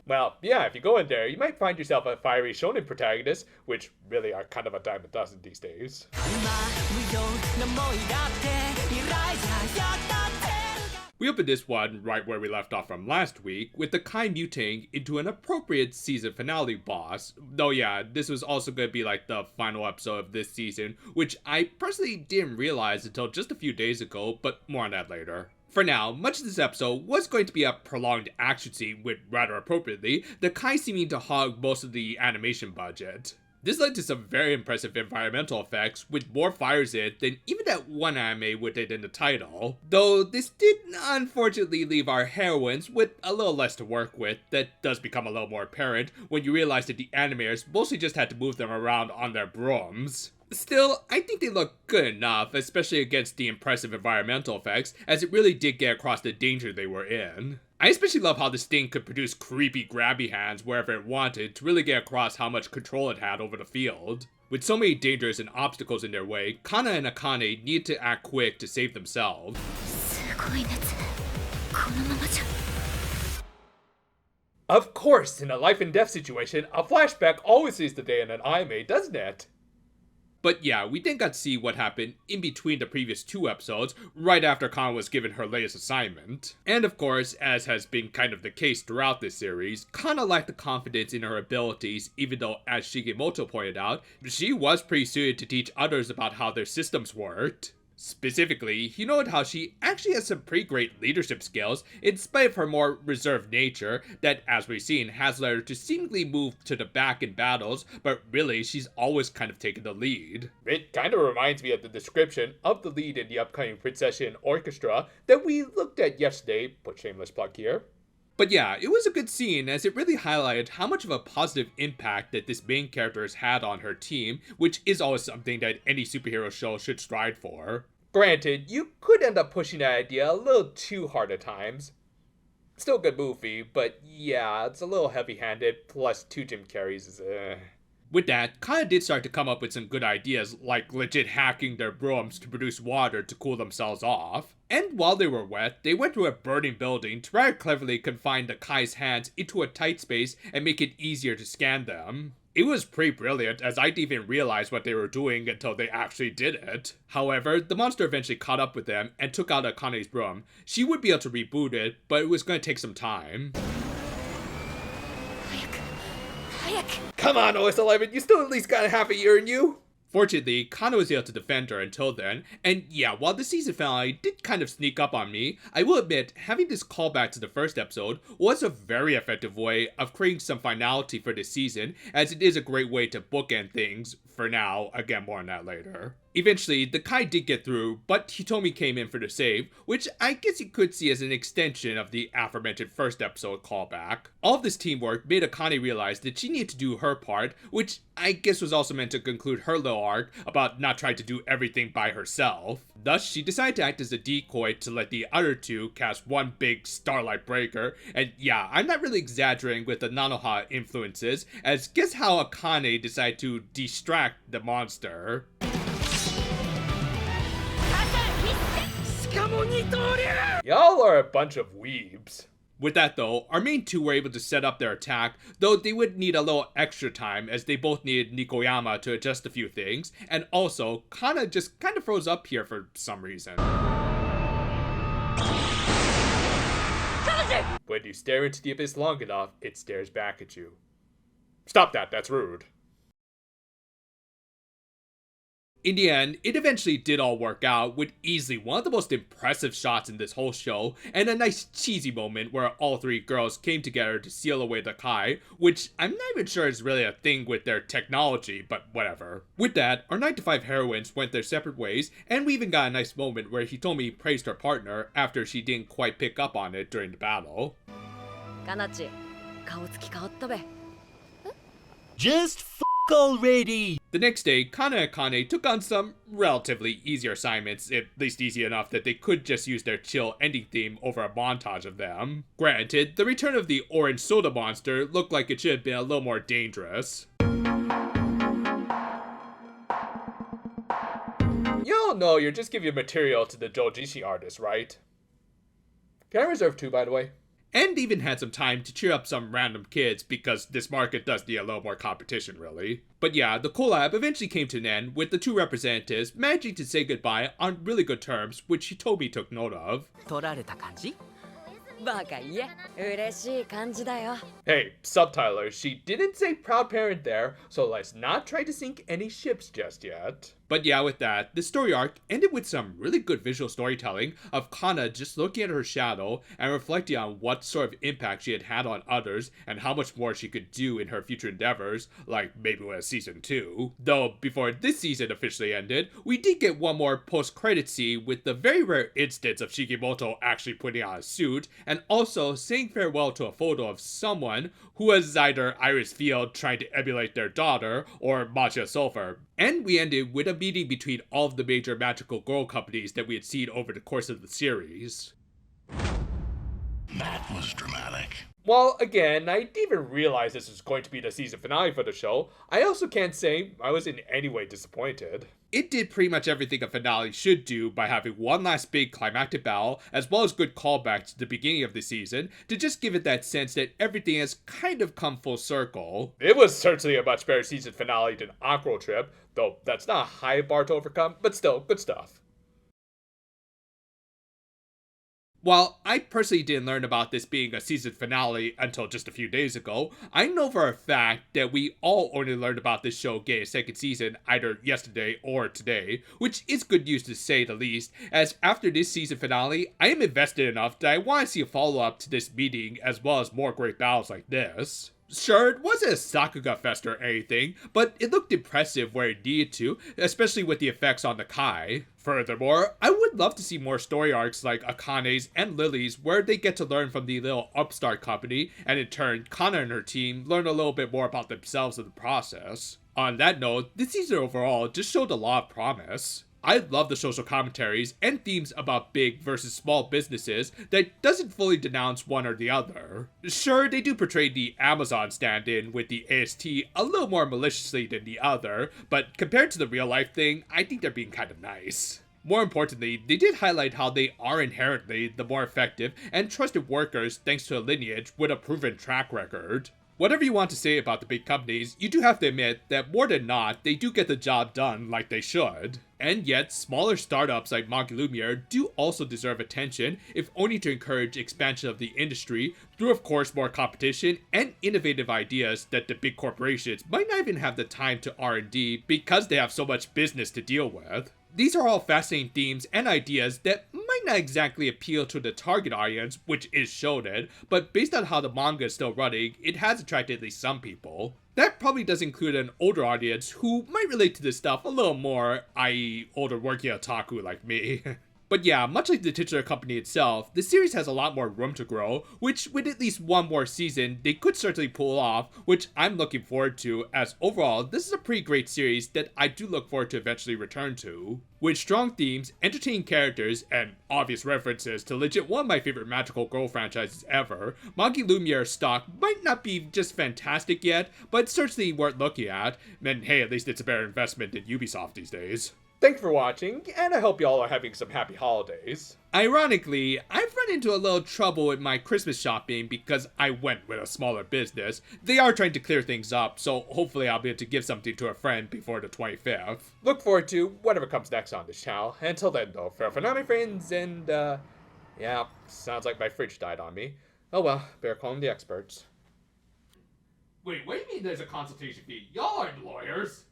Well, yeah, if you go in there, you might find yourself a fiery shonen protagonist, which really are kind of a dime a dozen these days. We opened this one right where we left off from last week, with the Kai mutating into an appropriate season finale boss. Though yeah, this was also going to be like the final episode of this season, which I personally didn't realize until just a few days ago, but more on that later. For now, much of this episode was going to be a prolonged action scene with, rather appropriately, the Kai seeming to hog most of the animation budget. This led to some very impressive environmental effects, with more fires in it than even that one anime with it in the title. Though this did unfortunately leave our heroines with a little less to work with. That does become a little more apparent when you realize that the animators mostly just had to move them around on their brooms. Still, I think they look good enough, especially against the impressive environmental effects, as it really did get across the danger they were in. I especially love how this thing could produce creepy grabby hands wherever it wanted to really get across how much control it had over the field. With so many dangers and obstacles in their way, Kana and Akane need to act quick to save themselves. Of course, in a life and death situation, a flashback always saves the day in an anime, doesn't it? But yeah, we then got to see what happened in between the previous two episodes, right after Kana was given her latest assignment. And of course, as has been kind of the case throughout this series, Kana lacked the confidence in her abilities, even though, as Shigemoto pointed out, she was pretty suited to teach others about how their systems worked. Specifically, he noted how she actually has some pretty great leadership skills, in spite of her more reserved nature, that, as we've seen, has led her to seemingly move to the back in battles, but really, she's always kind of taken the lead. It kind of reminds me of the description of the lead in the upcoming Princession Orchestra that we looked at yesterday, put shameless plug here. But yeah, it was a good scene as it really highlighted how much of a positive impact that this main character has had on her team, which is always something that any superhero show should strive for. Granted, you could end up pushing that idea a little too hard at times. Still a good movie, but yeah, it's a little heavy-handed, plus 2 Jim Carreys is With that, Kana did start to come up with some good ideas, like legit hacking their brooms to produce water to cool themselves off. And while they were wet, they went through a burning building to rather cleverly confine the Kai's hands into a tight space and make it easier to scan them. It was pretty brilliant, as I didn't even realize what they were doing until they actually did it. However, the monster eventually caught up with them and took out Akane's broom. She would be able to reboot it, but it was going to take some time. Come on, OS 11, you still at least got a half a year in you! Fortunately, Kana was able to defend her until then, and yeah, while the season finale did kind of sneak up on me, I will admit, having this callback to the first episode was a very effective way of creating some finality for this season, as it is a great way to bookend things, for now, again more on that later. Eventually, the Kai did get through, but Hitomi came in for the save, which I guess you could see as an extension of the aforementioned first episode callback. All of this teamwork made Akane realize that she needed to do her part, which I guess was also meant to conclude her little arc about not trying to do everything by herself. Thus, she decided to act as a decoy to let the other two cast one big Starlight Breaker, and yeah, I'm not really exaggerating with the Nanoha influences, as guess how Akane decided to distract the monster. Y'all are a bunch of weebs. With that though, our main two were able to set up their attack, though they would need a little extra time as they both needed Nikoyama to adjust a few things, and also, Kana just kind of froze up here for some reason. When you stare into the abyss long enough, it stares back at you. Stop that, that's rude. In the end, it eventually did all work out, with easily one of the most impressive shots in this whole show, and a nice cheesy moment where all three girls came together to seal away the Kai, which I'm not even sure is really a thing with their technology, but whatever. With that, our 9 to 5 heroines went their separate ways, and we even got a nice moment where Hitomi praised her partner after she didn't quite pick up on it during the battle. Just already! The next day, Kana and Akane took on some relatively easier assignments, at least easy enough that they could just use their chill ending theme over a montage of them. Granted, the return of the orange soda monster looked like it should have been a little more dangerous. Y'all know you're just giving material to the Jojishi artist, right? Can I reserve 2, by the way? And even had some time to cheer up some random kids because this market does need a little more competition, really. But yeah, the collab eventually came to an end with the 2 representatives managing to say goodbye on really good terms, which Hitomi took note of. 取られた感じ? Hey, subtitler, she didn't say proud parent there, so let's not try to sink any ships just yet. But yeah, with that, the story arc ended with some really good visual storytelling of Kana just looking at her shadow and reflecting on what sort of impact she had had on others and how much more she could do in her future endeavors, like maybe with season 2. Though, before this season officially ended, we did get one more post-credit scene with the very rare instance of Shikimoto actually putting on a suit and also saying farewell to a photo of someone who was either Iris Field trying to emulate their daughter or Matcha Sulfur. And we ended with a meeting between all of the major magical girl companies that we had seen over the course of the series. That was dramatic. Well, again, I didn't even realize this was going to be the season finale for the show. I also can't say I was in any way disappointed. It did pretty much everything a finale should do by having one last big climactic battle, as well as good callbacks to the beginning of the season, to just give it that sense that everything has kind of come full circle. It was certainly a much better season finale than Aqua Trip, though that's not a high bar to overcome, but still, good stuff. While I personally didn't learn about this being a season finale until just a few days ago, I know for a fact that we all only learned about this show getting a second season either yesterday or today, which is good news to say the least, as after this season finale, I am invested enough that I want to see a follow-up to this meeting as well as more great battles like this. Sure, it wasn't a Sakuga fest or anything, but it looked impressive where it needed to, especially with the effects on the Kai. Furthermore, I would love to see more story arcs like Akane's and Lily's where they get to learn from the little upstart company, and in turn, Kana and her team learn a little bit more about themselves in the process. On that note, this season overall just showed a lot of promise. I love the social commentaries and themes about big versus small businesses that doesn't fully denounce one or the other. Sure, they do portray the Amazon stand-in with the AST a little more maliciously than the other, but compared to the real life thing, I think they're being kind of nice. More importantly, they did highlight how they are inherently the more effective and trusted workers thanks to a lineage with a proven track record. Whatever you want to say about the big companies, you do have to admit that more than not, they do get the job done like they should. And yet, smaller startups like Magilumiere do also deserve attention, if only to encourage expansion of the industry through, of course, more competition and innovative ideas that the big corporations might not even have the time to R&D because they have so much business to deal with. These are all fascinating themes and ideas that might not exactly appeal to the target audience, which is shonen, but based on how the manga is still running, it has attracted at least some people. That probably does include an older audience who might relate to this stuff a little more, i.e. older working otaku like me. But yeah, much like the titular company itself, the series has a lot more room to grow, which with at least one more season, they could certainly pull off, which I'm looking forward to, as overall, this is a pretty great series that I do look forward to eventually return to. With strong themes, entertaining characters, and obvious references to legit one of my favorite magical girl franchises ever, Magilumiere stock might not be just fantastic yet, but it's certainly worth looking at, and hey, at least it's a better investment than Ubisoft these days. Thanks for watching, and I hope y'all are having some happy holidays. Ironically, I've run into a little trouble with my Christmas shopping because I went with a smaller business. They are trying to clear things up, so hopefully I'll be able to give something to a friend before the 25th. Look forward to whatever comes next on this channel. Until then though, farewell for now my friends, and yeah, sounds like my fridge died on me. Oh well, better call in the experts. Wait, what do you mean there's a consultation fee? Y'all aren't lawyers!